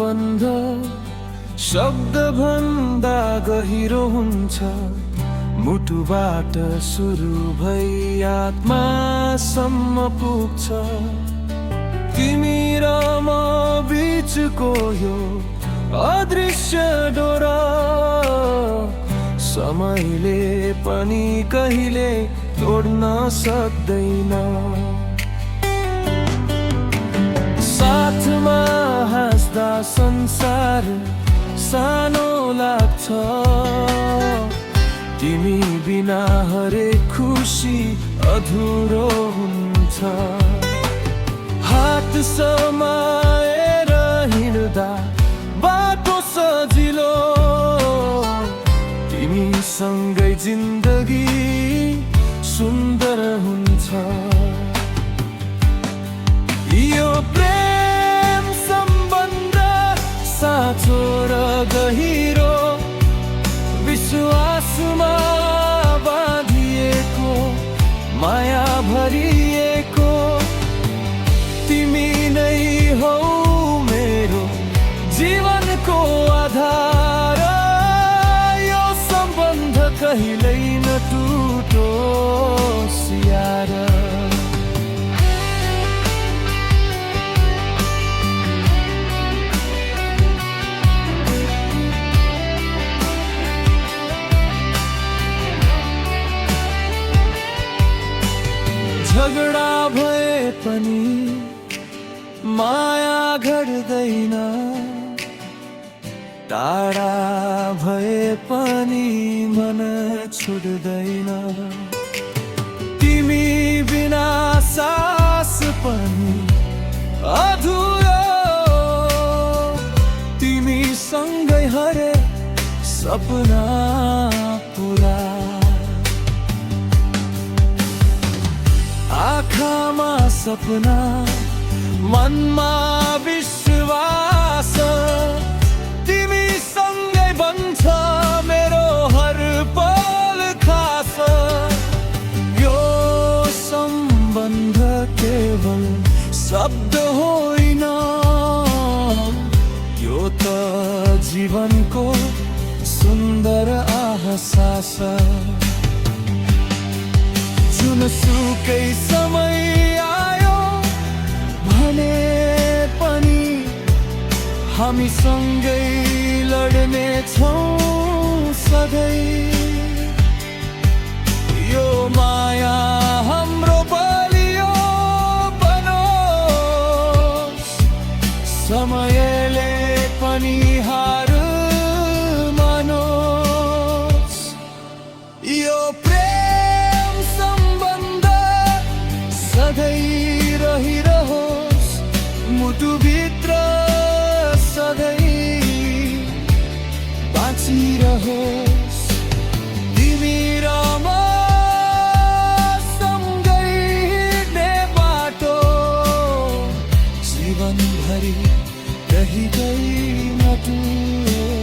सम्बन्ध शब्द भन्दा गहिरो हुन्छ। मुटुबाट सुरु भई आत्मासम्म पुग्छ। तिमी र म बीचको यो अदृश्य डोरा समयले पनि कहिले तोड्न सक्दैन। साथमा हाँस्दा संसार सानो लाग्छ। तिमी बिना हरेक खुसी अधुरो हुन्छ। हात समाएर हिँड्दा बाटो सजिलो। तिमी सँगै जिन्दगी सुन्दर हुन्छ। यो प्रेम सम्बन्ध साँचो र गहिरो विश्वासमा बाँधिएको माया भरिएको। तिमी नै हौ मेरो जीवनको आधार। यो सम्बन्ध कहिल्यै नटुटोस् यार। झगडा भए पनि माया घट्दैन। टाढा भए पनि मन छुट्दैन। तिमी बिना सास पनि अधुरो। तिमी सँगै हरे सपना पुरा। आँखामा सपना मनमा विश्वास। तिमी सँगै बन्छ मेरो हर पल खास। यो सम्बन्ध केवल शब्द होइन। यो त जीवनको सुन्दर आभास। जुनसुकै समय आयो भने पनि हामी सँगै लड्ने छौँ सधैँ। यो माया हाम्रो बलियो बनोस्। समयले पनि हार मानोस्। यो सधैँ रहिरहोस् मुटुभित्र सधैँ बाँचिरहोस्। तिमी र म सँगै हिँड्ने बाटो जीवनभरि रहिँदै नटुटोस्।